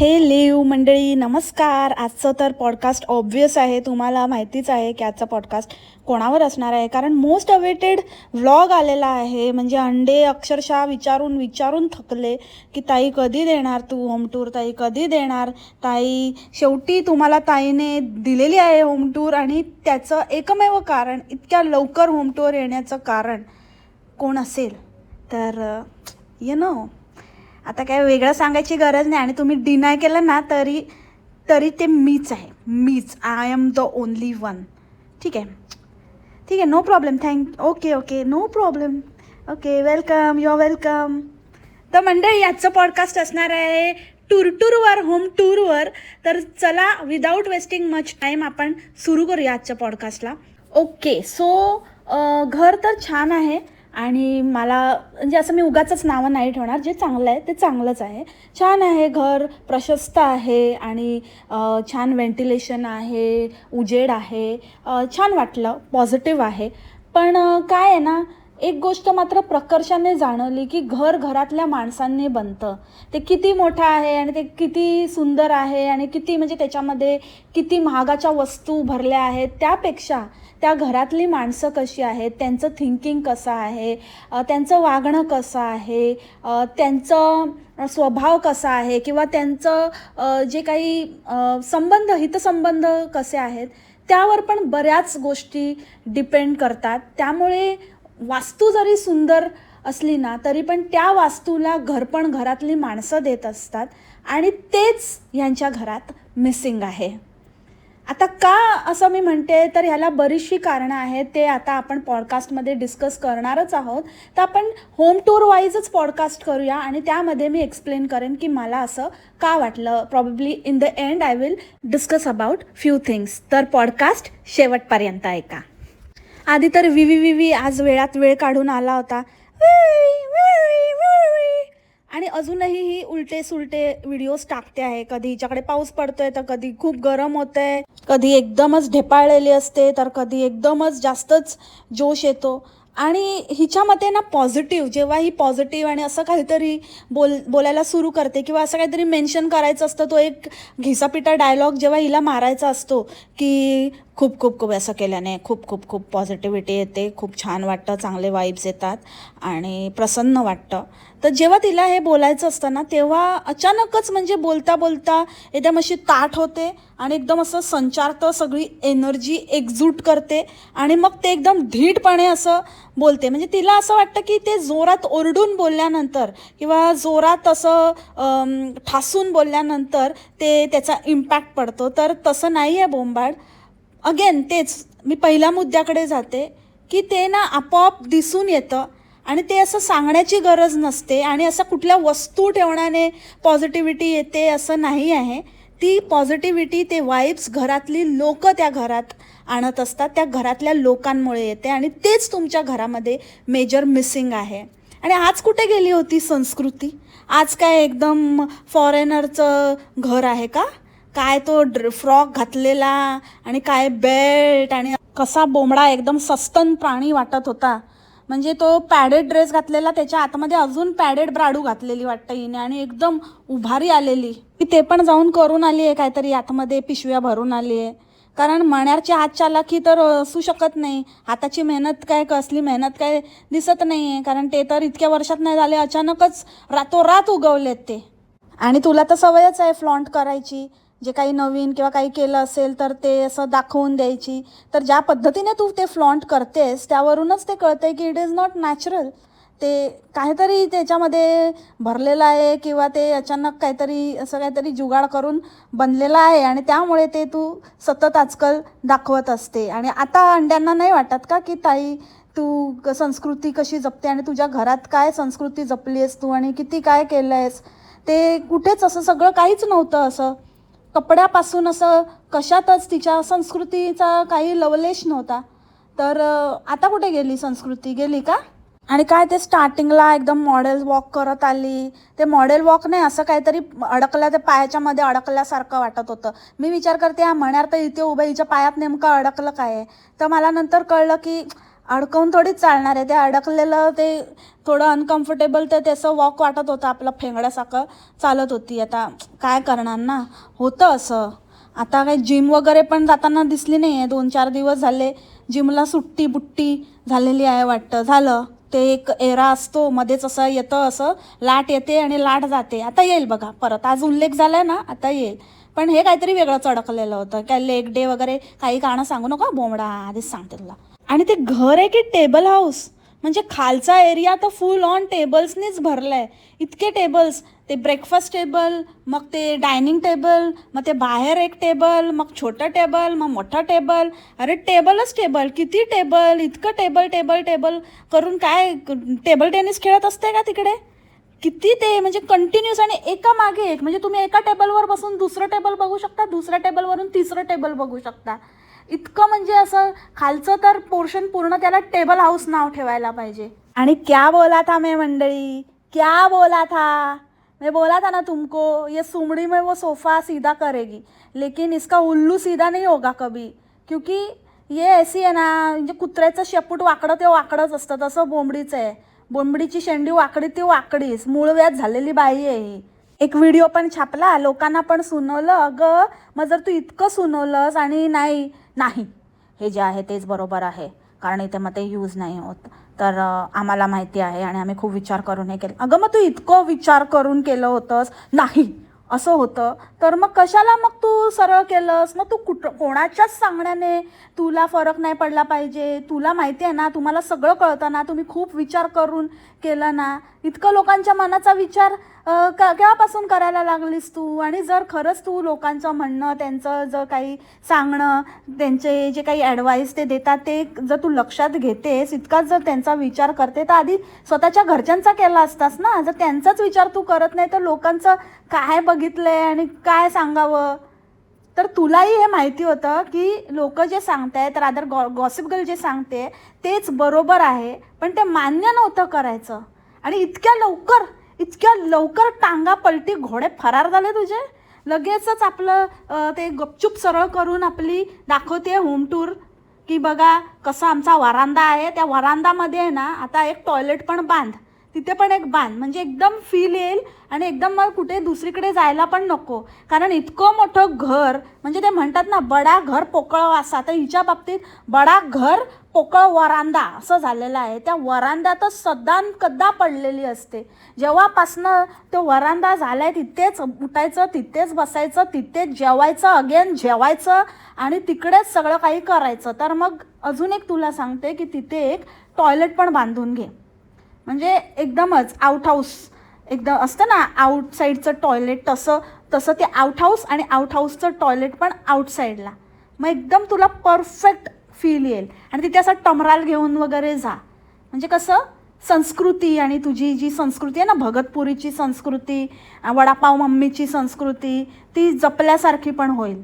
हे लेव मंडळी नमस्कार. आजचं तर पॉडकास्ट ऑब्व्हियस आहे, तुम्हाला माहितीच आहे की आजचा पॉडकास्ट कोणावर असणार आहे. कारण मोस्ट अवेटेड व्लॉग आलेला आहे. म्हणजे अंडे अक्षरशः विचारून विचारून थकले की ताई कधी देणार तू होम टूर, ताई कधी देणार ताई. शेवटी तुम्हाला ताईने दिलेली आहे होम टूर, आणि त्याचं एकमेव कारण, इतक्या लवकर होम टूर येण्याचं कारण कोण असेल तर आता काय वेगळं सांगायची गरज नाही. आणि तुम्ही डिनाय केलं ना तरी तरी ते मीच आहे, मीच. I am the only one. ठीक आहे, ठीक आहे, no problem. Okay, no problem. Okay, welcome, you are welcome. तर मंडळी, आजचं पॉडकास्ट असणार आहे टूरवर, होम टूरवर. तर चला, विदाऊट वेस्टिंग मच टाईम आपण सुरू करूया आजच्या पॉडकास्टला. ओके, सो घर तर छान आहे, आणि मला म्हणजे असं मी उगाचच नावं नाही ठेवणार. जे चांगलं आहे ते चांगलंच आहे. छान आहे घर, प्रशस्त आहे, आणि छान व्हेंटिलेशन आहे, उजेड आहे. छान वाटलं, पॉझिटिव्ह आहे. पण काय आहे ना, एक गोष्ट मात्र प्रकर्षाने जाणवली की घर घरातल्या माणसांनी बनतं. ते किती मोठं आहे आणि ते किती सुंदर आहे, आणि किती म्हणजे त्याच्यामध्ये किती महागाच्या वस्तू भरल्या आहेत, त्यापेक्षा त्या घरातली माणसं कशी आहेत, त्यांचं थिंकिंग कसं आहे, त्यांचं वागणं कसं आहे, त्यांचं स्वभाव कसा आहे, किंवा त्यांचं जे काही संबंध, हितसंबंध कसे आहेत, त्यावर पण बऱ्याच गोष्टी डिपेंड करतात. त्यामुळे वास्तू जरी सुंदर असली ना तरी पण त्या वास्तूला घरपण घरातली माणसं देत असतात, आणि तेच ह्यांच्या घरात मिसिंग आहे. आता का असं मी म्हणते, तर ह्याला बरीचशी कारणं आहेत. ते आता आपण पॉडकास्टमध्ये डिस्कस करणारच आहोत. तर आपण होम टूर वाईजच पॉडकास्ट करूया, आणि त्यामध्ये मी एक्सप्लेन करेन की मला असं का वाटलं. Probably in the end I will discuss about few things. तर पॉडकास्ट शेवटपर्यंत ऐका. आधी तर विवी आज वेळात वेळ काढून आला होता, आणि अजूनही ही उलटे सुलटे व्हिडिओज टाकते आहे. कधी हिच्याकडे पाऊस पडतोय, तर कधी खूप गरम होतंय, कधी एकदमच ढेपाळलेली असते, तर कधी एकदमच जास्तच जोश येतो. आणि हिच्या मते ना पॉझिटिव्ह, जेव्हा ही पॉझिटिव्ह आणि असं काहीतरी बोलायला सुरू करते, किंवा असं काहीतरी मेन्शन करायचं असतं, तो एक घिसापिटा डायलॉग जेव्हा हिला मारायचा असतो की खूप खूप खूप असं केल्याने खूप खूप खूप पॉझिटिव्हिटी येते, खूप छान वाटतं, चांगले वाईब्स येतात आणि प्रसन्न वाटतं. तर जेव्हा तिला हे बोलायचं असतं ना, तेव्हा अचानकच म्हणजे बोलता बोलता एकदम अशी ताठ होते, आणि एकदम असं संचारतं, सगळी एनर्जी एकजूट करते, आणि मग ते एकदम धीटपणे असं बोलते. म्हणजे तिला असं वाटतं की ते जोरात ओरडून बोलल्यानंतर, किंवा जोरात असं ठासून बोलल्यानंतर त्याचा इम्पॅक्ट पडतो. तर तसं नाही आहे बोंबाड. अगेन तेच, मी पहिल्या मुद्द्याकडे जाते की ते ना आपोआप दिसून येतं, आणि ते असं सांगण्याची गरज नसते, आणि असं कुठल्या वस्तू ठेवण्याने पॉझिटिव्हिटी येते असं नाही आहे. ती पॉझिटिव्हिटी, ते वाईब्स घरातली लोक त्या घरात आणत असतात, त्या घरातल्या लोकांमुळे येते, आणि तेच तुमच्या घरामध्ये मेजर मिसिंग आहे. आणि आज कुठे गेली होती संस्कृती? आज काय एकदम फॉरेनरचं घर आहे का काय? तो फ्रॉक घातलेला, आणि काय बेल्ट, आणि कसा बोंबडा एकदम सस्तन प्राणी वाटत होता. म्हणजे तो पॅडेड ड्रेस घातलेला, त्याच्या आतमध्ये अजून पॅडेड ब्राडू घातलेली वाटतं हिने, आणि एकदम उभारी आलेली. ती ते पण जाऊन करून आली आहे काहीतरी, आतमध्ये पिशव्या भरून आली आहे. कारण मण्यारची हात चालाकी तर असू शकत नाही. हाताची मेहनत काय, कसली मेहनत काय दिसत नाही आहे, कारण ते तर इतक्या वर्षात नाही झाले, अचानकच रातोरात उगवलेत ते. आणि तुला तर सवयच आहे फ्लॉन्ट करायची. जे काही नवीन किंवा काही केलं असेल तर ते असं दाखवून द्यायची. तर ज्या पद्धतीने तू ते फ्लॉन्ट करतेस, त्यावरूनच ते कळतंय की इट इज नॉट नॅचरल. ते काहीतरी त्याच्यामध्ये भरलेलं आहे, किंवा ते अचानक काहीतरी असं काहीतरी जुगाड करून बनलेलं आहे, आणि त्यामुळे ते तू सतत आजकाल दाखवत असते. आणि आता अंड्यांना नाही वाटत का की ताई तू संस्कृती कशी जपते, आणि तुझ्या घरात काय संस्कृती जपली आहेस तू, आणि किती काय केलं आहेस? ते कुठेच असं सगळं काहीच नव्हतं. असं कपड्यापासून असं कशातच तिच्या संस्कृतीचा काही लवलेश नव्हता. तर आता कुठे गेली संस्कृती? गेली का? आणि काय ते स्टार्टिंगला एकदम मॉडेल वॉक करत आली. ते मॉडेल वॉक नाही, असं काहीतरी अडकल्या, ते पायाच्या मध्ये अडकल्यासारखं वाटत होतं. मी विचार करते, हा म्हणार तर इथे उभं, हिच्या पायात नेमकं अडकलं काय आहे? तर मला नंतर कळलं की अडकवून थोडीच चालणार आहे. ते अडकलेलं ते थोडं अनकम्फर्टेबल, तर त्याचं वॉक वाटत होतं, आपलं फेंगड्यासारखं चालत होती. आता काय करणार ना, होतं असं. आता काही जिम वगैरे पण जाताना दिसली नाही आहे. 2-4 दिवस झाले जिमला सुट्टी बुट्टी झालेली आहे वाटतं. झालं ते एक एरा असतो मध्येच, असं येतं, असं लाट येते आणि लाट जाते. आता येईल बघा परत, आज उल्लेख झाला ना, आता येईल. पण हे काहीतरी वेगळंच अडकलेलं होतं. काय लेग डे वगैरे काही गाणं सांगू नका बोंबडा, आधीच सांगते तुला. आणि ते घर आहे की टेबल हाऊस, म्हणजे खालचा एरिया तर फुल ऑन टेबल्सनीच भरला आहे. इतके टेबल्स, ते ब्रेकफास्ट टेबल, मग ते डायनिंग टेबल, मग ते बाहेर एक टेबल, मग छोटं टेबल, मग मोठं टेबल. अरे टेबलच टेबल, किती टेबल, इतकं टेबल टेबल टेबल करून काय टेबल टेनिस खेळत असते का तिकडे? किती ते म्हणजे कंटिन्यूस आणि एका मागे एक. म्हणजे तुम्ही एका टेबलवर बसून दुसरं टेबल बघू शकता, दुसऱ्या टेबलवरून तिसरं टेबल बघू शकता. इतकं म्हणजे असं खालचं तर पोर्शन पूर्ण, त्याला टेबल हाऊस नाव ठेवायला पाहिजे. आणि क्या बोला था मैं मंडळी, क्या बोला था, मैं बोला था ना तुमको, ये सुमड़ी में वो सोफ़ा सीधा करेगी, लेकिन इसका उल्लू सीधा नहीं होगा कभी, क्योंकि ये ऐसी आहे ना, म्हणजे कुत्र्याचं शेपूट वाकडं ते वाकडंच असतं, तसं बोंबडीचं आहे. बोंबडीची शेंडी वाकडी ती वाकडीच, मूळव्याध झालेली बाई आहे ही. एक व्हिडिओ पण छापला, लोकांना पण सुनवलं, अगं मग जर तू इतकं सुनवलंस आणि नाही नाही हे जे आहे तेच बरोबर आहे, कारण इथे मग ते यूज नाही होत, तर आम्हाला माहिती आहे आणि आम्ही खूप विचार करून हे केलं. अगं मग तू इतकं विचार करून केलं होतंस, नाही असं होतं, तर मग कशाला मग तू सरळ केलंस? मग तू कोणाच्याच सांगण्याने तुला फरक नाही पडला पाहिजे. तुला माहिती आहे ना, तुम्हाला सगळं कळतं ना, तुम्ही खूप विचार करून केलं ना. इतकं लोकांच्या मनाचा विचार केव्हापासून करायला लागलीस तू? आणि जर खरंच तू लोकांचं म्हणणं, त्यांचं जर काही सांगणं, त्यांचे जे काही ॲडवाईस ते देतात ते जर तू लक्षात घेतेस, इतकाच जर त्यांचा विचार करते, तर आधी स्वतःच्या घरच्यांचा केला असतास ना. जर त्यांचाच विचार तू करत नाही, तर लोकांचं काय बघितलंय आणि काय सांगावं? तर तुलाही हे माहिती होतं की लोक जे सांगतायत, रादर गॉसिप गर्ल जे सांगते तेच बरोबर आहे, पण ते मान्य नव्हतं करायचं. आणि इतक्या लवकर टांगा पलटी, घोडे फरार झाले तुझे. लगेचच आपलं ते गपचूप सरळ करून आपली दाखवते होम टूर, की बघा कसा आमचा वरांदा आहे. त्या वरांदामध्ये आहे ना आता एक टॉयलेट पण बांध, तिथे पण एक बांध, म्हणजे एकदम फील येईल आणि एकदम मग कुठे दुसरीकडे जायला पण नको. कारण इतकं मोठं घर, म्हणजे ते म्हणतात ना बडा घर पोकळ वासा, तर हिच्या बाबतीत बडा घर पोकळ वरांदा असं झालेलं आहे. त्या वरांद्यातच कद्दा पडलेली असते. जेव्हापासनं तो वरांदा झाला आहे तिथेच उठायचं, तिथेच बसायचं, तिथेच जेवायचं, अगेन जेवायचं आणि तिकडेच सगळं काही करायचं. तर मग अजून एक तुला सांगते की तिथे एक टॉयलेट पण बांधून घे, म्हणजे एकदमच आउट हाऊस एकदम असतं ना आउटसाईडचं टॉयलेट, तसं ते आउट हाऊस आणि आउट हाऊसचं टॉयलेट पण आउटसाईडला. मग एकदम तुला परफेक्ट फील येईल. आणि तिथे असं टमराल घेऊन वगैरे जा, म्हणजे कसं संस्कृती आणि तुझी जी संस्कृती आहे ना, भगतपुरीची संस्कृती, वडापाव मम्मीची संस्कृती, ती जपल्यासारखी पण होईल.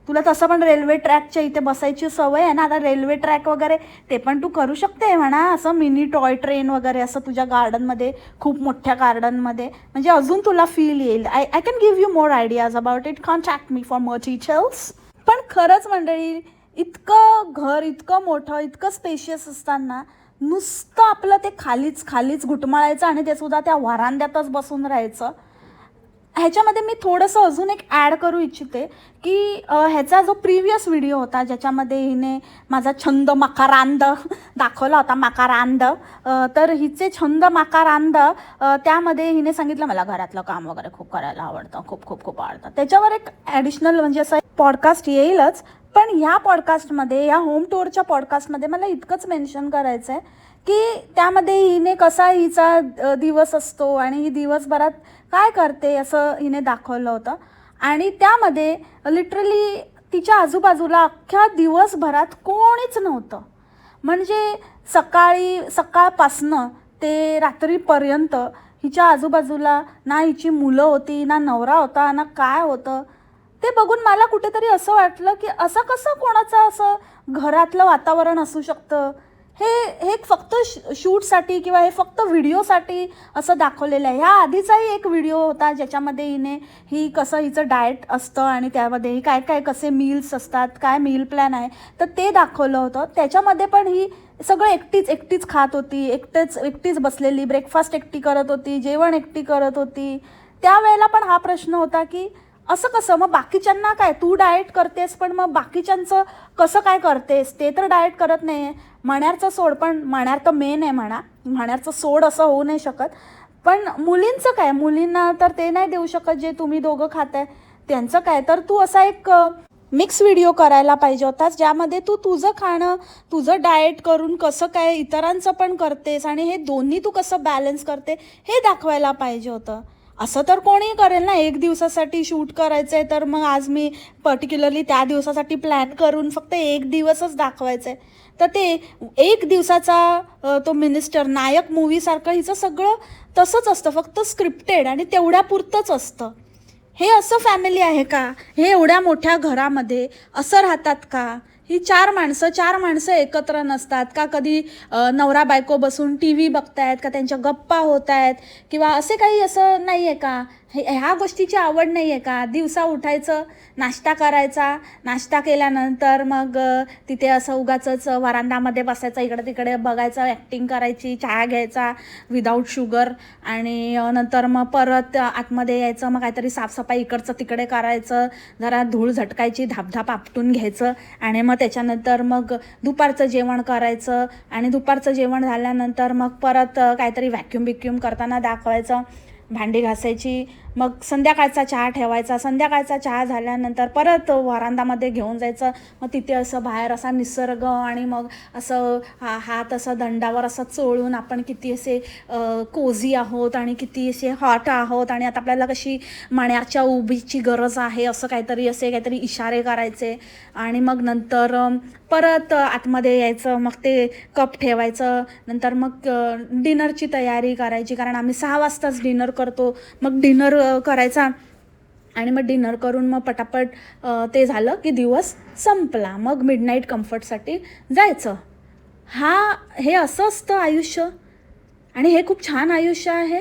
तुला तसं पण रेल्वे ट्रॅकच्या इथे बसायची सवय आहे ना, आता रेल्वे ट्रॅक वगैरे ते पण तू करू शकते म्हणा, असं मिनी टॉय ट्रेन वगैरे असं तुझ्या गार्डनमध्ये, खूप मोठ्या गार्डनमध्ये, म्हणजे अजून तुला फील येईल. I can give you more ideas about it, contact me for more details. पण खरंच मंडळी, इतकं घर इतकं मोठं, इतकं स्पेशियस असताना नुसतं आपलं ते खालीच घुटमळायचं आणि ते सुद्धा त्या वरांद्यातच बसून राहायचं. ह्याच्यामध्ये मी थोडंसं अजून एक ॲड करू इच्छिते की ह्याचा जो प्रिव्हियस व्हिडिओ होता ज्याच्यामध्ये हिने माझा छंद मकारांद दाखवला होता, मकारांद, तर हिचे छंद मकारांद, त्यामध्ये हिने सांगितलं मला घरातलं काम वगैरे खूप करायला आवडतं, खूप आवडतं. त्याच्यावर एक ॲडिशनल म्हणजे असं पॉडकास्ट येईलच. पण ह्या पॉडकास्टमध्ये, या होम टूरच्या पॉडकास्टमध्ये मला इतकंच मेन्शन करायचं आहे की त्यामध्ये हिने कसा हिचा दिवस असतो आणि ही दिवसभरात काय करते असं हिने दाखवलं होतं. आणि त्यामध्ये लिटरली तिच्या आजूबाजूला अख्ख्या दिवसभरात कोणीच नव्हतं. म्हणजे सकाळपासनं ते रात्रीपर्यंत हिच्या आजूबाजूला ना हिची मुलं होती, ना नवरा होता, ना काय होतं. ते बघून मला कुठेतरी असं वाटलं की असं कसं कोणाचं असं घरातलं वातावरण असू शकतं. हे फक्त शूटसाठी किंवा हे फक्त व्हिडिओसाठी असं दाखवलेलं आहे. ह्या आधीचाही एक व्हिडिओ होता ज्याच्यामध्ये ही कसं हिचं डाएट असतं आणि त्यामध्ये ही काय कसे मील्स असतात, काय मील प्लॅन आहे, तर ते दाखवलं होतं. त्याच्यामध्ये पण ही सगळं एकटीच खात होती, एकटीच बसलेली, ब्रेकफास्ट एकटी करत होती, जेवण एकटी करत होती. त्यावेळेला पण हा प्रश्न होता की असं कसं, मग बाकीच्यांना काय, तू डाएट करतेस पण मग बाकीच्यांचं कसं काय करतेस, ते तर डाएट करत नाही आहे. मण्यारचं सोड, पण मण्यार तर मेन आहे म्हणा, मण्यारचं सोड असं होऊ नाही शकत. पण मुलींचं काय, मुलींना तर ते नाही देऊ शकत जे तुम्ही दोघं खाताय, त्यांचं काय. तर तू असा एक मिक्स व्हिडिओ करायला पाहिजे होतास, ज्यामध्ये तू तुझं खाणं, तुझं डाएट करून कसं काय इतरांचं पण करतेस आणि हे दोन्ही तू कसं बॅलन्स करते हे दाखवायला पाहिजे होतं. असं तर कोणीही करेल ना, एक दिवसासाठी शूट करायचं आहे तर मग आज मी पर्टिक्युलरली त्या दिवसासाठी प्लॅन करून फक्त एक दिवसच दाखवायचं आहे. तर ते एक दिवसाचा तो मिनिस्टर नायक मूवीसारखं हिचं सगळं तसंच असतं, फक्त स्क्रिप्टेड आणि तेवढ्यापुरतंच असतं. हे असं फॅमिली आहे का? हे एवढ्या मोठ्या घरामध्ये असं राहतात का? ही चार माणसं एकत्र नसतात का? कधी नवरा बायको बसून टी व्ही बघतायत का? त्यांच्या गप्पा होत आहेत किंवा असे काही असं नाही आहे का? ह्या गोष्टीची आवड नाही आहे का? दिवसा उठायचं, नाश्ता करायचा, नाश्ता केल्यानंतर मग तिथे असं उगाचच वरांडामध्ये बसायचं, इकडे तिकडे बघायचं, ॲक्टिंग करायची, चहा घ्यायचा विदाऊट शुगर आणि नंतर मग परत आतमध्ये यायचं, मग काहीतरी साफसफाई इकडचं तिकडे करायचं, जरा धूळ झटकायची, धापधाप आपटून घ्यायचं आणि मग त्याच्यानंतर मग दुपारचं जेवण करायचं आणि दुपारचं जेवण झाल्यानंतर मग परत काहीतरी व्हॅक्यूम करताना दाखवायचं, भांडी घासायची, मग संध्याकाळचा चहा ठेवायचा, संध्याकाळचा चहा झाल्यानंतर परत वरांडामध्ये घेऊन जायचं, मग तिथे असं बाहेर असा निसर्ग आणि मग असं हात असं दंडावर असं चोळून आपण किती असे कोझी आहोत आणि किती असे हॉट आहोत आणि आता आपल्याला कशी मण्यारच्या उभीची गरज आहे असं काहीतरी इशारे करायचे आणि मग नंतर परत आतमध्ये यायचं, मग ते कप ठेवायचं, नंतर मग डिनरची तयारी करायची, कारण आम्ही 6 वाजताच डिनर करतो. मग डिनर करायचा आणि मग डिनर करून मग पटापट ते झालं की दिवस संपला, मग मिडनाईट कम्फर्टसाठी जायचं. हे असं असतं आयुष्य आणि हे खूप छान आयुष्य आहे.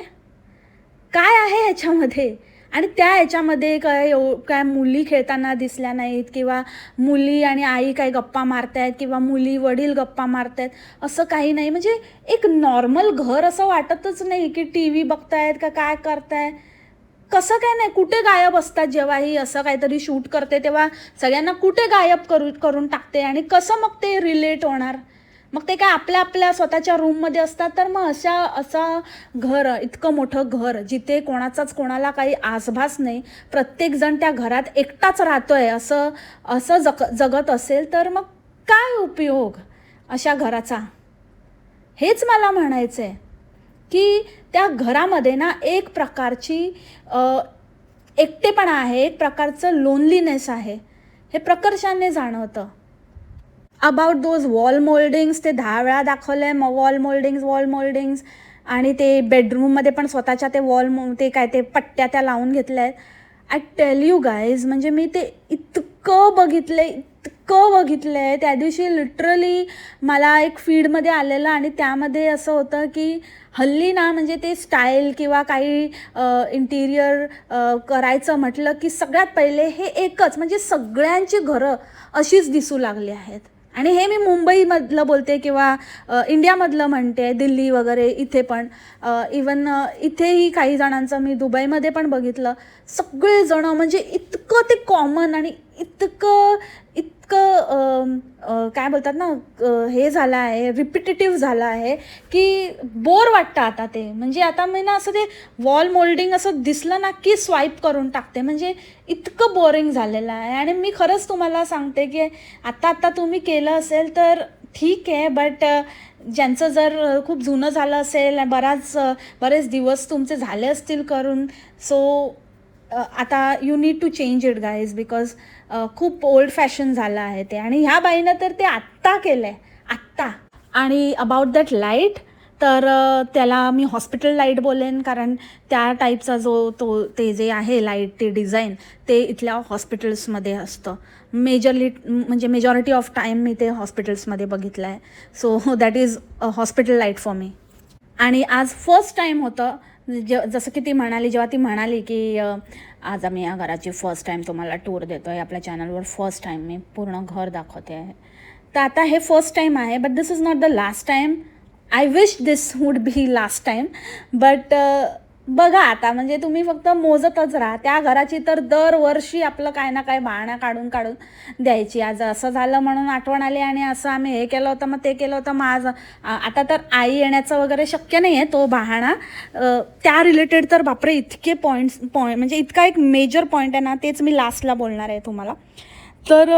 काय आहे ह्याच्यामध्ये? आणि त्या ह्याच्यामध्ये काय मुली खेळताना दिसल्या नाहीत किंवा मुली आणि आई काय गप्पा मारतायत किंवा मुली वडील गप्पा मारतायत, असं काही नाही. म्हणजे एक नॉर्मल घर असं वाटतच नाही की टी व्ही बघतायत का काय करताय, कसं काय नाही. कुठे गायब असतात जेव्हा ही असं काहीतरी शूट करते, तेव्हा सगळ्यांना कुठे गायब करून टाकते आणि कसं मग ते रिलेट होणार. मग ते काय आपल्या स्वतःच्या रूममध्ये असतात. तर मग असं घर, इतकं मोठं घर जिथे कोणाला काही आसभास नाही, प्रत्येकजण त्या घरात एकटाच राहतोय असं जगत असेल तर मग काय उपयोग अशा घराचा? हेच मला म्हणायचं आहे की त्या घरामध्ये ना एक प्रकारची एकटेपणा आहे, एक प्रकारचं लोनलीनेस आहे, हे प्रकर्षाने जाणवतं. अबाउट दोज वॉल मोल्डिंग्स ते 10 वेळा दाखवलं आहे, वॉल मोल्डिंग्स आणि ते बेडरूममध्ये पण स्वतःच्या ते ते पट्ट्या त्या लावून घेतल्या आहेत. आय टेल यू गाईज, म्हणजे मी ते इतकं बघितलं आहे. त्या दिवशी लिटरली मला एक फीडमध्ये आलेलं आणि त्यामध्ये असं होतं की हल्ली ना, म्हणजे ते स्टाईल किंवा काही इंटिरियर करायचं म्हटलं की सगळ्यात पहिले हे एकच, म्हणजे सगळ्यांची घरं अशीच दिसू लागली आहेत. आणि हे मी मुंबईमधलं बोलते किंवा इंडियामधलं म्हणते, दिल्ली वगैरे इथे पण, इवन इथेही काही जणांचं मी दुबईमध्ये पण बघितलं. सगळेजणं म्हणजे इतकं ते कॉमन आणि इतकं काय बोलतात ना, हे झालं आहे, रिपिटेटिव्ह झालं आहे की बोर वाटतं आता ते. म्हणजे आता मी ना असं ते वॉल मोल्डिंग असं दिसलं ना की स्वाईप करून टाकते, म्हणजे इतकं बोरिंग झालेलं आहे. आणि मी खरंच तुम्हाला सांगते की आता तुम्ही केलं असेल तर ठीक आहे, बट ज्यांचं जर खूप जुनं झालं असेल, बरेच दिवस तुमचे झाले असतील करून, सो आता you need to change it guys, because खूप ओल्ड फॅशन झालं आहे ते. आणि ह्या बाईनं तर ते आत्ता केलं आहे, आत्ता. आणि अबाउट दॅट लाईट, तर त्याला मी हॉस्पिटल लाईट बोलेन, कारण त्या टाईपचा ते जे आहे लाईट, ते डिझाईन ते इथल्या हॉस्पिटल्समध्ये असतं म्हणजे मेजॉरिटी ऑफ टाईम मी ते हॉस्पिटल्समध्ये बघितलं आहे. So that is a hospital light for me. आणि आज फर्स्ट टाईम होतं, जसं की जेव्हा ती म्हणाली की आज आम्ही या घराची फर्स्ट टाईम तुम्हाला टूर देतो आहे, आपल्या चॅनलवर फर्स्ट टाईम मी पूर्ण घर दाखवते आहे, तर आता हे फर्स्ट टाईम आहे, but this is not the last time. I wish this would be last time. But बघा आता, म्हणजे तुम्ही फक्त मोजतच राहा. त्या घराची तर दरवर्षी आपलं काय ना काय बहाणा काढून काढून द्यायची. आज असं झालं म्हणून आठवण आली आणि असं आम्ही हे केलं होतं, मग ते केलं होतं, मग आज आता तर आई येण्याचं वगैरे शक्य नाही आहे तो बहाणा. त्या रिलेटेड तर बापरे इतके पॉईंट म्हणजे इतका एक मेजर पॉईंट आहे ना, तेच मी लास्टला बोलणार आहे तुम्हाला. तर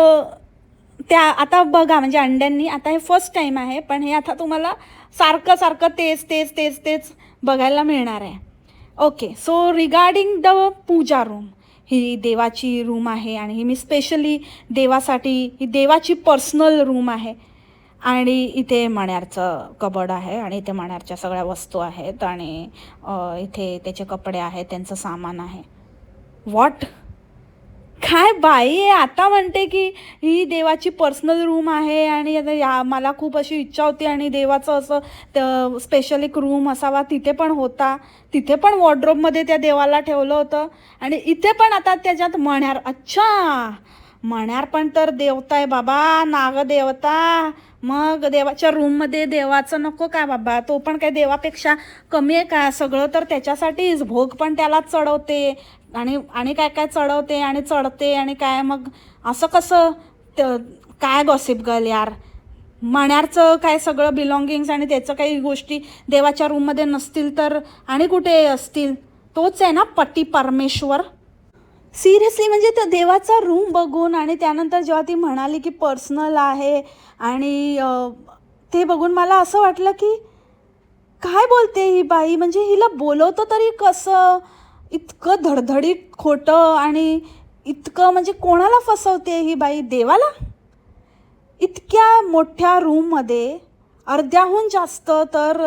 त्या आता बघा, म्हणजे अंड्यांनी आता हे फर्स्ट टाईम आहे, पण हे आता तुम्हाला सारखं सारखं तेच तेच तेच तेच बघायला मिळणार आहे. Okay, so regarding the puja room, ही देवाची रूम आहे आणि ही मी स्पेशली देवासाठी, ही देवाची पर्सनल रूम आहे. आणि इथे मण्यारचं कबड आहे आणि इथे मण्यारच्या सगळ्या वस्तू आहेत आणि इथे त्याचे कपडे आहेत, त्यांचं सामान आहे. व्हॉट, काय बाई आहे, आता म्हणते की ही देवाची पर्सनल रूम आहे आणि आता मला खूप अशी इच्छा होती आणि देवाचं असं स्पेशल एक रूम असावा. तिथे पण होता, तिथे पण वॉर्डरोबमध्ये त्या देवाला ठेवलं होतं आणि इथे पण आता त्याच्यात मण्यार. अच्छा, मण्यार पण तर देवता आहे बाबा, नागदेवता. मग देवाच्या रूममध्ये देवाचं नको काय बाबा, तो पण काय देवापेक्षा कमी आहे का? सगळं तर त्याच्यासाठीच, भोग पण त्यालाच चढवते आणि काय काय चढवते आणि चढते आणि काय. मग असं कसं काय गॉसिप गर्ल यार. मण्यारचं काय सगळं बिलॉंगिंग्स आणि त्याचं काही गोष्टी देवाच्या रूममध्ये नसतील तर आणि कुठे असतील? तोच आहे ना पती परमेश्वर. सिरियसली, म्हणजे त्या देवाचा रूम बघून आणि त्यानंतर जेव्हा ती म्हणाली की पर्सनल आहे आणि ते बघून मला असं वाटलं की काय बोलते ही बाई, म्हणजे हिला बोलवतं तरी कसं? इतकं धडधडीत खोटं आणि इतकं, म्हणजे कोणाला फसवते ही बाई? देवाला? इतक्या मोठ्या रूममध्ये अर्ध्याहून जास्त तर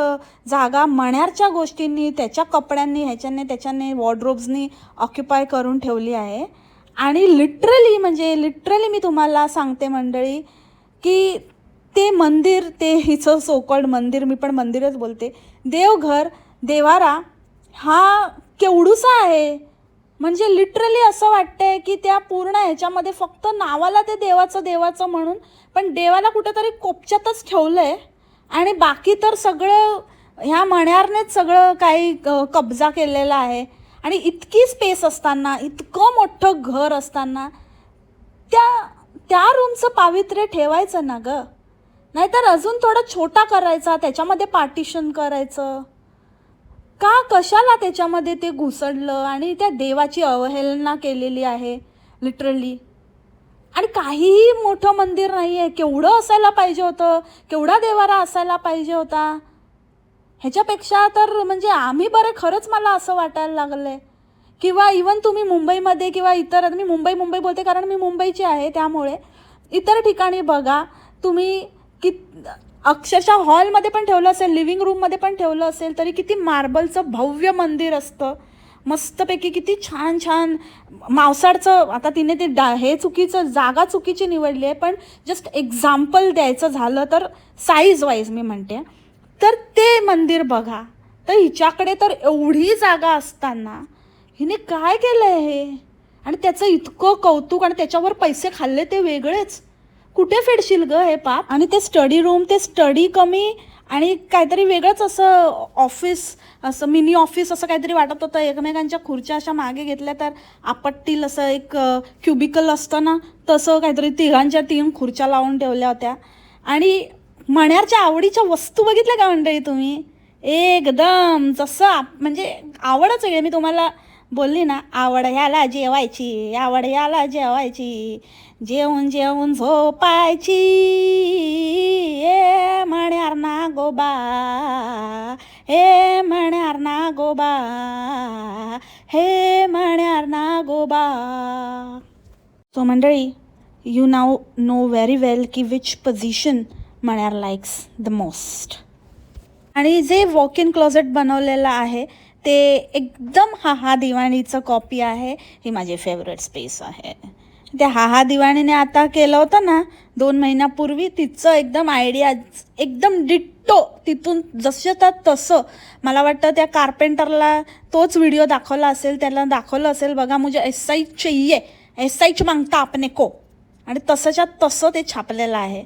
जागा मण्यारच्या गोष्टींनी, त्याच्या कपड्यांनी, ह्याच्याने त्याच्याने, वॉर्डरोब्सनी ऑक्युपाय करून ठेवली आहे. आणि लिटरली मी तुम्हाला सांगते मंडळी की ते मंदिर, ते हिचं सोकॉल्ड मंदिर, मी पण मंदिरच बोलते, देवघर, देवारा हा केवढूसा आहे. म्हणजे लिटरली असं वाटतंय की त्या पूर्ण ह्याच्यामध्ये फक्त नावाला ते देवाचं म्हणून, पण देवाला कुठेतरी कोपच्यातच ठेवलं आहे आणि बाकी तर सगळं ह्या मण्यारनेच सगळं काही कब्जा केलेला आहे. आणि इतकी स्पेस असताना, इतकं मोठं घर असताना त्या रूमचं पावित्र्य ठेवायचं ना गं. नाहीतर अजून थोडं छोटा करायचा, त्याच्यामध्ये पार्टिशन करायचं का? कशाला त्याच्यामध्ये ते घुसडलं आणि त्या देवाची अवहेलना केलेली आहे लिटरली. आणि काहीही मोठं मंदिर नाही आहे, केवढं असायला पाहिजे होतं, केवढा देवारा असायला पाहिजे होता. ह्याच्यापेक्षा तर म्हणजे आम्ही बरे, खरंच मला असं वाटायला लागलं आहे. किंवा इवन तुम्ही मुंबईमध्ये किंवा इतर, मी मुंबई बोलते कारण मी मुंबईची आहे, त्यामुळे इतर ठिकाणी बघा तुम्ही की अक्षरशः हॉलमध्ये पण ठेवलं असेल, लिव्हिंग रूममध्ये पण ठेवलं असेल तरी किती मार्बलचं भव्य मंदिर असतं, मस्तपैकी किती छान छान मावसाडचं. आता तिने ते हे जागा चुकीची निवडली आहे, पण जस्ट एक्झाम्पल द्यायचं झालं तर साईज वाईज मी म्हणते, तर ते मंदिर बघा. तर हिच्याकडे तर एवढी जागा असताना हिने काय केलं आहे हे? आणि त्याचं इतकं कौतुक आणि त्याच्यावर पैसे खाल्ले ते वेगळेच. कुठे फेडशील ग हे पाप? आणि ते स्टडी रूम, ते स्टडी कमी आणि काहीतरी वेगळंच असं ऑफिस, असं मिनी ऑफिस असं काहीतरी वाटत होतं. एकमेकांच्या खुर्च्या अशा मागे घेतल्या तर आपटतील असं एक क्युबिकल असतं ना, तसं काहीतरी 3 खुर्च्या लावून ठेवल्या होत्या. आणि मण्यारच्या आवडीच्या वस्तू बघितल्या का मंडळी तुम्ही? एकदम जसं म्हणजे आवडच आहे. मी तुम्हाला बोलली ना, आवड ह्याला जेवायची, आवड ह्याला जेवायची, जेवून जेवून झोपायची, ए मण्यार नागोबा, हे मण्यार नागोबा, हे मण्यार नागोबा. सो मंडळी, you now know very well की विच पोझिशन मण्यार लाईक्स द मोस्ट. आणि जे वॉक इन क्लोजेट बनवलेलं आहे ते एकदम हाहा दिवाणीचं कॉपी आहे. ही माझी फेवरेट स्पेस आहे. त्या हाहा दिवाणीने आता केलं होतं ना 2 महिन्यापूर्वी, तिचं एकदम आयडिया एकदम डिट्टो तिथून जसं तसं. मला वाटतं त्या कार्पेंटरला तोच व्हिडिओ दाखवला असेल, त्याला दाखवलं असेल, बघा मुझे ऐसा ही चाहिए, ऐसा ही मांगता आपने को, आणि तसंच्या तसं ते छापलेलं आहे.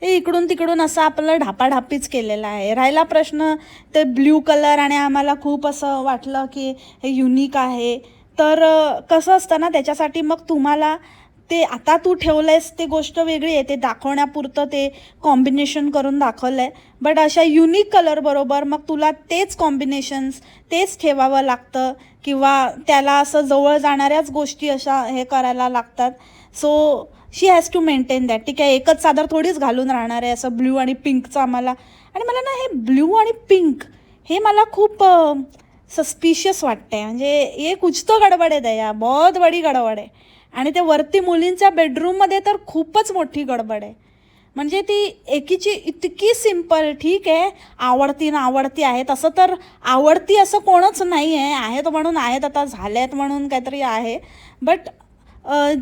हे इकडून तिकडून असं आपलं ढापाढापीच केलेला आहे. राहिला प्रश्न ते ब्ल्यू कलर, आणि आम्हाला खूप असं वाटलं की हे युनिक आहे. तर कसं असतं ना, त्याच्यासाठी मग तुम्हाला ते आता तू ठेवलंयस ते गोष्ट वेगळी आहे, ते दाखवण्यापुरतं ते कॉम्बिनेशन करून दाखवलं आहे. बट अशा युनिक कलरबरोबर मग तुला तेच कॉम्बिनेशन्स तेच ठेवावं लागतं, किंवा त्याला असं जवळ जाणाऱ्याच गोष्टी अशा हे करायला लागतात. So she has to maintain that. ठीक आहे, एकच चादर थोडीच घालून राहणार आहे असं ब्ल्यू आणि पिंकचं आम्हाला. आणि मला ना हे ब्ल्यू आणि पिंक हे मला खूप सस्पिशियस वाटते. म्हणजे ये कुछ तो गडबड आहे दया, बहुत बडी गडबड आहे. आणि ते वरती मुलींच्या बेडरूममध्ये तर खूपच मोठी गडबड आहे. म्हणजे ती एकीची इतकी सिम्पल, ठीक आहे आवडती ना आवडती आहे, तसं तर आवडती असं कोणच नाही आहे, आहेत म्हणून आहेत, आता झाल्यात म्हणून काहीतरी आहे. बट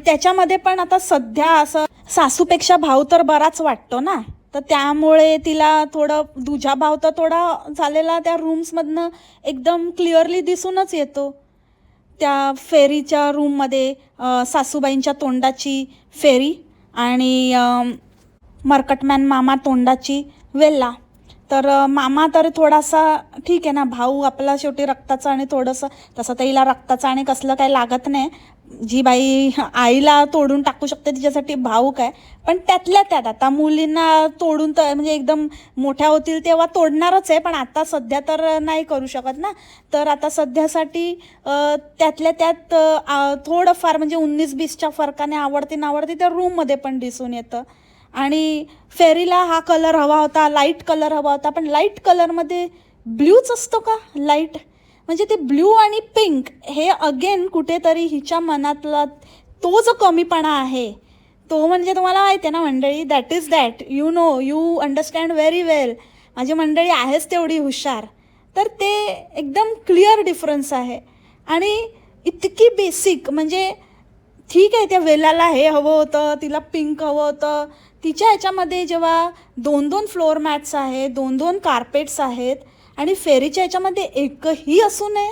त्याच्यामध्ये पण आता सध्या असं सासूपेक्षा भाव तर बराच वाटतो ना, तर त्यामुळे तिला थोडं दुजा भाव तर थोडा झालेला त्या रूम्समधनं एकदम क्लिअरली दिसूनच येतो. त्या फेरीच्या रूममध्ये सासूबाईंच्या तोंडाची फेरी आणि मर्कटमॅन मामा तोंडाची वेल्ला. तर मामा तर थोडासा ठीक आहे ना, भाऊ आपला शेवटी रक्ताचा, आणि थोडंसं तसं तर हिला रक्ताचं आणि कसलं काही लागत नाही. जी बाई आईला तोडून टाकू शकते तिच्यासाठी भाऊक आहे. पण त्यातल्या त्यात आता मुलींना तोडून तर म्हणजे एकदम मोठ्या होतील तेव्हा तोडणारच आहे, पण आता सध्या तर नाही करू शकत ना. तर आता सध्यासाठी त्यातल्या त्यात थोडंफार म्हणजे 19-20च्या फरकाने आवडती नावडती त्या रूममध्ये पण दिसून येतं. आणि फेरीला हा कलर हवा होता, लाईट कलर हवा होता, पण लाईट कलरमध्ये ब्ल्यूच असतो का लाईट? म्हणजे ते ब्ल्यू आणि पिंक हे अगेन कुठेतरी हिच्या मनातला तो जो कमीपणा आहे तो, म्हणजे तुम्हाला माहिती आहे ना मंडळी, that is that, you know, you understand very well. माझी मंडळी आहेच तेवढी हुशार. तर ते एकदम क्लिअर डिफरन्स आहे. आणि इतकी बेसिक, म्हणजे ठीक आहे त्या वेलाला हे हवं होतं, तिला पिंक हवं होतं, तिच्या ह्याच्यामध्ये जेव्हा 2-2 फ्लोअर मॅट्स आहेत, 2-2 कार्पेट्स आहेत, आणि फेरीच्या ह्याच्यामध्ये एकही असू नये.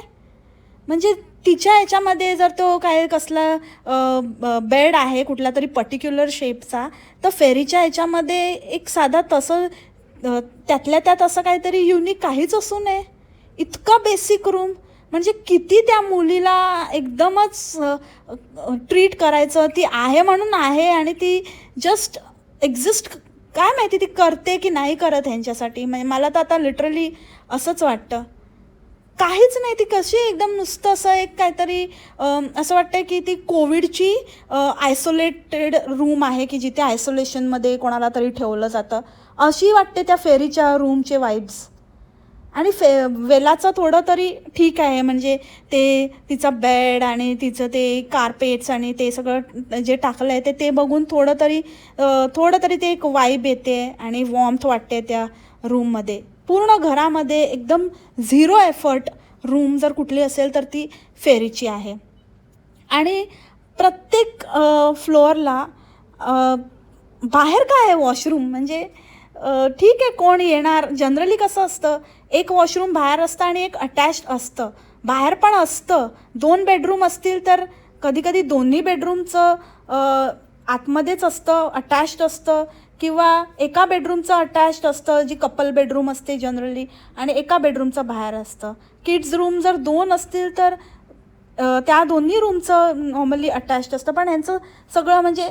म्हणजे तिच्या ह्याच्यामध्ये जर तो काय कसला बेड आहे कुठला तरी पर्टिक्युलर शेपचा, तर फेरीच्या ह्याच्यामध्ये एक साधा तसं त्यातल्या त्यात असं काहीतरी युनिक काहीच असू नये. इतका बेसिक रूम, म्हणजे किती त्या मुलीला एकदमच ट्रीट करायचं. ती आहे म्हणून आहे, आणि ती जस्ट एक्झिस्ट, काय माहिती ती करते की नाही करत ह्यांच्यासाठी. म्हणजे मला तर आता लिटरली असंच वाटतं, काहीच नाही. ती कशी एकदम नुसतं असं एक काहीतरी असं वाटतं की ती कोविडची आयसोलेटेड रूम आहे, की जिथे आयसोलेशनमध्ये कोणाला तरी ठेवलं जातं, अशी वाटते त्या फेरीच्या रूमचे वाईब्स. आणि वेलाचं थोडं तरी ठीक आहे, म्हणजे ते तिचा बेड आणि तिचं ते कार्पेट्स आणि ते सगळं जे टाकलं आहे ते बघून थोडं तरी ते एक वाईब येते आणि वॉर्मथ वाटते त्या रूममध्ये. पूर्ण घरामध्ये एकदम 0 एफर्ट रूम जर कुठली असेल तर ती फेरीची आहे. आणि प्रत्येक फ्लोअरला बाहेर काय आहे वॉशरूम, म्हणजे ठीक आहे कोण येणार, जनरली कसं असतं एक वॉशरूम बाहेर असतं आणि एक अटॅच्ड असतं. बाहेर पण असतं, 2 बेडरूम असतील तर कधी कधी दोन्ही बेडरूमचं आतमध्येच असतं, अटॅच्ड असतं, किंवा एका बेडरूमचं अटॅच्ड असतं जी कपल बेडरूम असते जनरली, आणि एका बेडरूमचं बाहेर असतं. किड्स रूम जर 2 असतील तर त्या दोन्ही रूमचं नॉर्मली अटॅच्ड असतं. पण ह्यांचं सगळं म्हणजे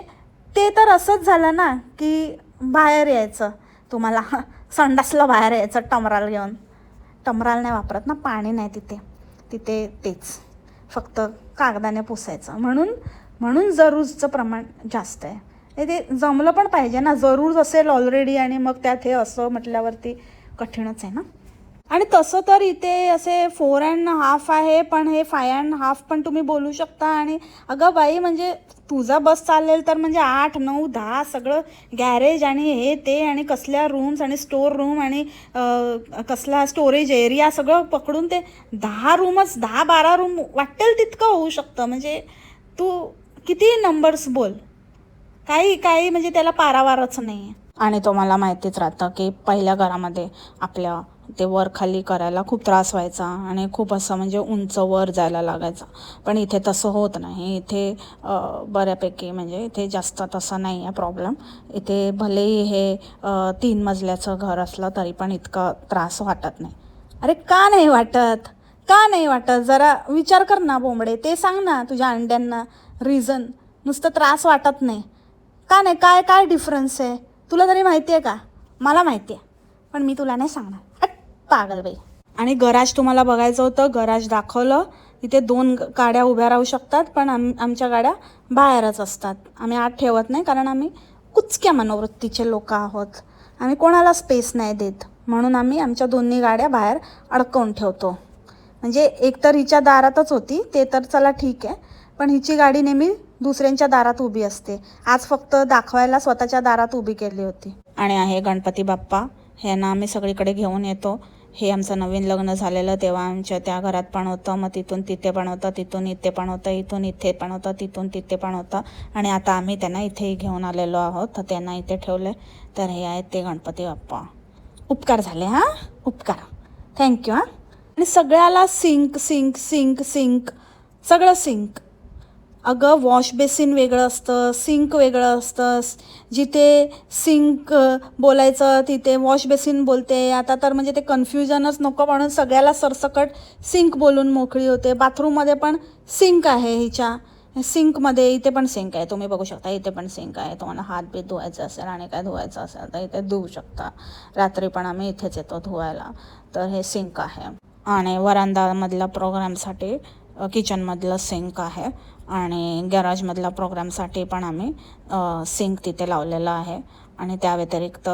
ते तर असंच झालं ना की बाहेर यायचं, तुम्हाला संडासला बाहेर यायचं टमराल घेऊन. टमराल नाही वापरत ना, पाणी नाही तिथे तेच फक्त कागदाने पुसायचं. म्हणून जरूरचं प्रमाण जास्त आहे. ते जमलं पण पाहिजे ना, जरूर असेल ऑलरेडी आणि मग त्यात हे असं म्हटल्यावरती कठीणच आहे ना. आणि तसं तर इथे असे 4.5 आहे, पण हे 5.5 पण तुम्ही बोलू शकता. आणि अगं बाई, म्हणजे तुझा बस चालेल तर म्हणजे 8, 9, 10 सगळं गॅरेज आणि हे ते आणि कसल्या रूम्स आणि स्टोर रूम आणि कसला स्टोरेज एरिया सगळं पकडून ते 10 रूमच, 10-12 रूम वाटेल तितकं होऊ शकतं. म्हणजे तू किती नंबर्स बोल, काही म्हणजे त्याला पारावारच नाही आहे. आणि तुम्हाला माहितीच राहतं की पहिल्या घरामध्ये आपल्या ते वर खाली करायला खूप त्रास व्हायचा आणि खूप असं म्हणजे उंच वर जायला लागायचं. पण इथे तसं होत नाही. इथे बऱ्यापैकी म्हणजे इथे जास्त तसं नाही आहे प्रॉब्लेम. इथे भलेही हे 3 मजल्याचं घर असलं तरी पण इतका त्रास वाटत नाही. अरे का नाही वाटत? का नाही वाटत? जरा विचार कर ना बोंबडे. ते सांग ना तुझ्या अंड्यांना रिझन. नुसतं त्रास वाटत नाही का? नाही काय काय डिफरन्स आहे तुला तरी माहिती आहे का? मला माहिती आहे पण मी तुला नाही सांगणार. पागल बाई. आणि गराज तुम्हाला बघायचं होतं, गराज दाखवलं. तिथे 2 गाड्या उभ्या राहू शकतात पण आमच्या गाड्या बाहेरच असतात. आम्ही आत ठेवत नाही कारण आम्ही कुचक्या मनोवृत्तीचे लोक आहोत. आम्ही कोणाला स्पेस नाही देत म्हणून आम्ही आमच्या दोन्ही गाड्या बाहेर अडकवून ठेवतो. म्हणजे एक तर हिच्या दारातच होती ते तर चला ठीक आहे, पण हिची गाडी नेहमी दुसऱ्यांच्या दारात उभी असते. आज फक्त दाखवायला स्वतःच्या दारात उभी केली होती. आणि आहे गणपती बाप्पा. ह्यांना आम्ही सगळीकडे घेऊन येतो. हे आमचं नवीन लग्न झालेलं तेव्हा आमच्या त्या घरात पण होतं, मग तिथून तिथे पण होतं, तिथून इथे पण होतं, इथून इथे पण होतं, तिथून तिथे पण होतं आणि आता आम्ही त्यांना इथेही घेऊन आलेलो आहोत. तर त्यांना इथे ठेवले. तर हे आहेत ते गणपती बाप्पा. उपकार झाले हां, उपकार. थँक्यू हां. आणि सगळ्याला सिंक सिंक सिंक सिंक सगळं सिंक. अगं वॉश बेसिन वेगळं असतं, सिंक वेगळं असतं. जिथे सिंक बोलायचं तिथे वॉश बेसिन बोलते. आता तर म्हणजे ते कन्फ्युजनच नको म्हणून सगळ्याला सरसकट सिंक बोलून मोकळी होते. बाथरूममध्ये पण सिंक आहे हिच्या. सिंकमध्ये इथे पण सिंक आहे, तुम्ही बघू शकता. इथे पण सिंक आहे. तुम्हाला हात बीत धुवायचं असेल आणि काय धुवायचं असेल तर इथे धुवू शकता. रात्री पण आम्ही इथेच येतो धुवायला. तर हे सिंक आहे. आणि वरांडामधल्या प्रोग्रामसाठी किचनमधलं सिंक आहे आणि गॅरेजमधल्या प्रोग्रामसाठी पण आम्ही सिंक तिथे लावलेला आहे. आणि त्या व्यतिरिक्त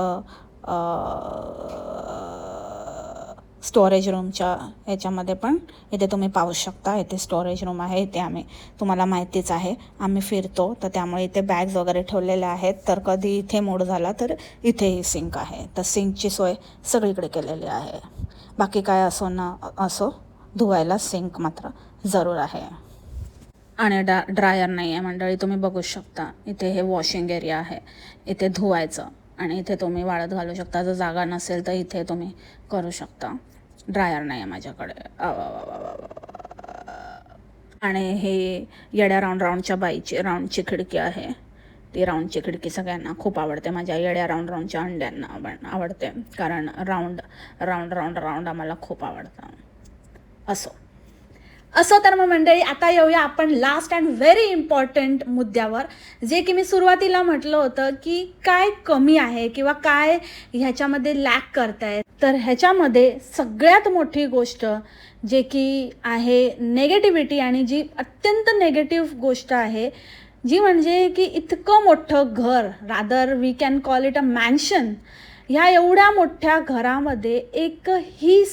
स्टोरेज रूमच्या ह्याच्यामध्ये पण इथे तुम्ही पाहू शकता. इथे स्टोरेज रूम आहे. इथे आम्ही, तुम्हाला माहितीच आहे, आम्ही फिरतो तर त्यामुळे इथे बॅग्स वगैरे ठेवलेल्या आहेत. तर कधी इथे मूड झाला तर इथेही सिंक आहे. तर सिंकची सोय सगळीकडे केलेली आहे. बाकी काय असो ना असो, धुवायला सिंक मात्र जरूर आहे. आणि ड्रायर नाही आहे मंडळी, तुम्ही बघू शकता. इथे हे वॉशिंग एरिया आहे, इथे धुवायचं आणि इथे तुम्ही वाळत घालू शकता. जर जागा नसेल तर इथे तुम्ही करू शकता. ड्रायर नाही आहे माझ्याकडे. आणि हे येड्या राऊंडच्या बाईची राऊंडची खिडकी आहे. ती राऊंडची खिडकी सगळ्यांना खूप आवडते. माझ्या येड्या राऊंडच्या अंड्यांना आवडते कारण राऊंड राऊंड राऊंड राऊंड आम्हाला खूप आवडतं. असो तर मग मंडळी, आता येऊया आपण लास्ट अँड व्हेरी इम्पॉर्टंट मुद्द्यावर, जे की मी सुरुवातीला म्हटलं होतं की काय कमी आहे किंवा काय ह्याच्यामध्ये लॅक करतायत. तर ह्याच्यामध्ये सगळ्यात मोठी गोष्ट जे की आहे नेगेटिव्हिटी, आणि जी अत्यंत नेगेटिव्ह गोष्ट आहे, जी म्हणजे की इतकं मोठं घर, rather we can call it a mansion, ह्या एवढ्या मोठ्या घरामध्ये एकही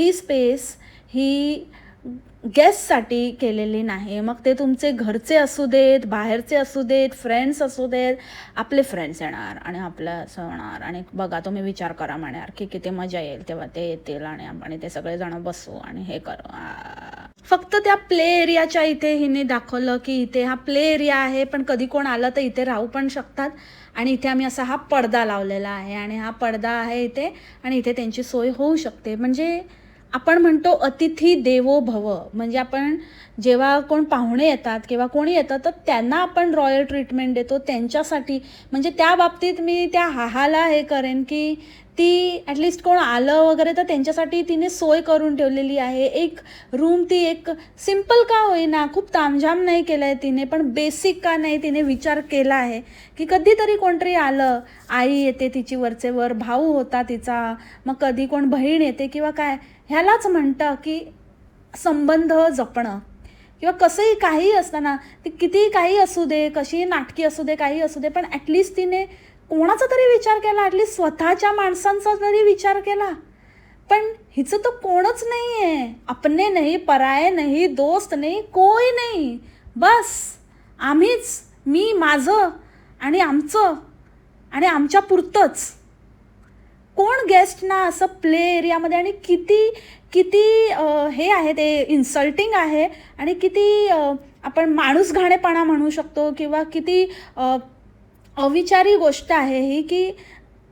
स्पेस ही गेस्टसाठी केलेली नाही. मग ते तुमचे घरचे असू देत, बाहेरचे असू देत, फ्रेंड्स असू देत. आपले फ्रेंड्स येणार आणि आपलं असं होणार आणि बघा तुम्ही विचार करा म्हणणार की किती मजा येईल तेव्हा ते येतील आणि आपण ते सगळेजण बसू आणि हे करू. फक्त त्या प्ले एरियाच्या इथे हिने दाखवलं की इथे हा प्ले एरिया आहे, पण कधी कोण आलं तर इथे राहू पण शकतात. आणि इथे आम्ही असा हा पडदा लावलेला आहे आणि हा पडदा आहे इथे आणि इथे त्यांची सोय होऊ शकते. म्हणजे आपण म्हणतो अतिथी देवो भव, म्हणजे आपण जेव्हा कोण पाहुणे येतात किंवा कोणी येतं तर त्यांना आपण रॉयल ट्रीटमेंट देतो त्यांच्यासाठी. म्हणजे त्या बाबतीत मी त्या हाहाला हे करेन की ती ॲटलिस्ट कोण आलं वगैरे तर त्यांच्यासाठी तिने सोय करून ठेवलेली आहे. एक रूम ती एक सिम्पल का होईना, खूप तामझाम नाही केलं आहे तिने, पण बेसिक का नाही तिने विचार केला आहे की कधीतरी कोणतरी आलं, आई येते तिची वरचे वर, भाऊ होता तिचा, मग कधी कोण बहीण येते किंवा काय, ह्यालाच म्हणतं की संबंध जपणं. किंवा कसंही काही असताना ती किती काही असू दे, कशीही नाटकी असू दे, काही असू दे, पण ॲटलिस्ट तिने कोणाचा तरी विचार केला, ॲटलिस्ट स्वतःच्या माणसांचा तरी विचार केला. पण हिचं तर कोणच नाही आहे. अपने नाही, पराये नाही, दोस्त नाही, कोई नाही. बस आम्हीच, मी, माझं आणि आमचं आणि आमच्या पुरतंच. कोण गेस्टना असं प्ले एरियामध्ये, आणि किती किती हे आहे ते इन्सल्टिंग आहे आणि किती आपण माणूसघाणेपणा म्हणू शकतो किंवा किती अविचारी गोष्ट आहे ही, की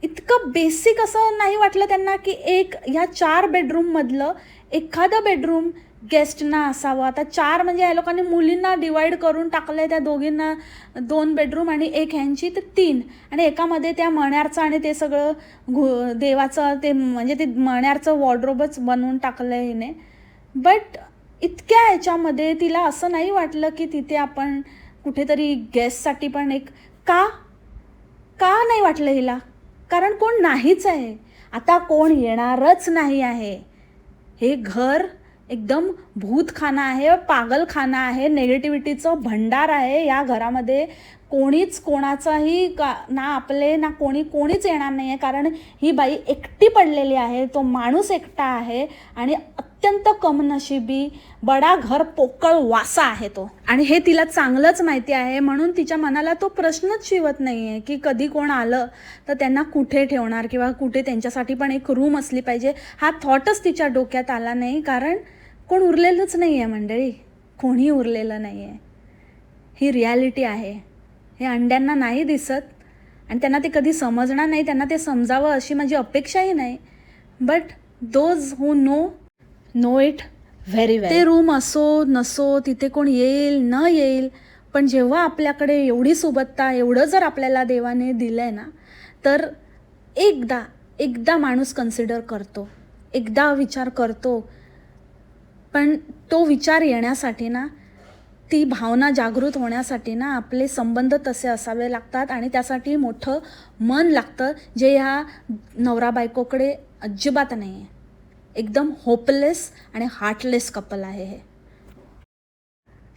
इतकं बेसिक असं नाही वाटलं त्यांना की एक ह्या 4 बेडरूममधलं एखादं बेडरूम गेस्टना असावं. आता 4 म्हणजे या लोकांनी मुलींना डिवाईड करून टाकलं आहे, त्या दोघींना 2 बेडरूम आणि एक ह्यांची तर 3, आणि एकामध्ये त्या मण्यारचं आणि ते सगळं देवाचं ते म्हणजे ते मण्यारचं वॉर्डरोबच बनवून टाकलं आहे हिने. बट इतक्या ह्याच्यामध्ये तिला असं नाही वाटलं की तिथे आपण कुठेतरी गेस्टसाठी पण एक का का नाही वाटलं हिला? कारण कोण नाहीच आहे, आता कोण येणारच नाही आहे. हे घर एकदम भूतखाना आहे, पागलखाना आहे, नेगेटिव्हिटीचं भंडार आहे. या घरामध्ये कोणीच कोणाचाही ना आपले ना कोणीच येणार नाही आहे, कारण ही बाई एकटी पडलेली आहे, तो माणूस एकटा आहे आणि अत्यंत कमनशिबी बडा घर पोकळ वासा आहे तो. आणि हे तिला चांगलंच माहिती आहे, म्हणून तिच्या मनाला तो प्रश्नच शिवत नाही आहे की कधी कोण आलं तर त्यांना कुठे ठेवणार किंवा कुठे त्यांच्यासाठी पण एक रूम असली पाहिजे. हा थॉटच तिच्या डोक्यात आला नाही, कारण कोण उरलेलंच नाही आहे मंडळी, कोणी उरलेलं नाही आहे. ही रियालिटी आहे. हे अंड्यांना नाही दिसत आणि त्यांना ते कधी समजणार नाही, त्यांना ते समजावं अशी माझी अपेक्षाही नाही. But those who know it very well. ते रूम असो नसो, तिथे कोण येईल न येईल, पण जेव्हा आपल्याकडे एवढी सुबत्ता, एवढं जर आपल्याला देवाने दिलं आहे ना, तर एकदा माणूस कन्सिडर करतो, एकदा विचार करतो. पण तो विचार येण्यासाठी ना, ती भावना जागृत होण्यासाठी ना, आपले संबंध तसे असावे लागतात आणि त्यासाठी मोठं मन लागतं, जे ह्या नवरा बायकोकडे अजिबात नाही आहे. एकदम होपलेस आणि हार्टलेस कपल आहे हे.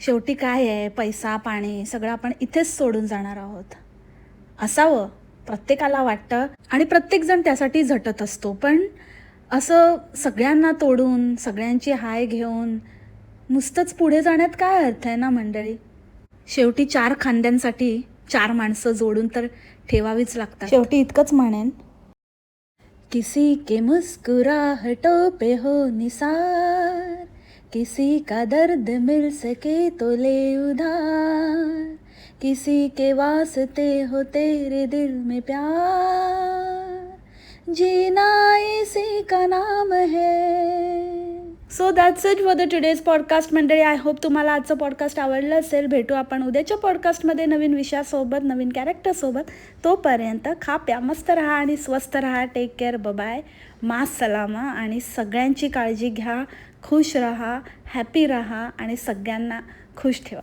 शेवटी काय आहे, पैसा पाणी सगळं आपण इथेच सोडून जाणार आहोत असावं प्रत्येकाला वाटतं आणि प्रत्येकजण त्यासाठी झटत असतो. पण असं सगळ्यांना तोडून, सगळ्यांची हाय घेऊन नुसतंच पुढे जाण्यात काय अर्थ आहे ना मंडळी. शेवटी 4 खांद्यांसाठी 4 माणसं जोडून तर ठेवावीच लागतात. शेवटी इतकंच म्हणेन, किसी के मुस्कुराहटों पे हो निसार, किसी का दर्द मिल सके तो ले उधार, किसी के वास्ते हो तेरे दिल में प्यार, जीना इसी का नाम है. So that's it for the today's podcast मंडळी. आय होप तुम्हाला आजचं पॉडकास्ट आवडलं असेल. भेटू आपण उद्याच्या पॉडकास्टमध्ये नवीन विषयासोबत, नवीन कॅरेक्टरसोबत. तोपर्यंत खा प्या, मस्त राहा आणि स्वस्त राहा. टेक केअर, बाय, मा सलामा आणि सगळ्यांची काळजी घ्या. खुश राहा, हॅपी राहा आणि सगळ्यांना खुश ठेवा.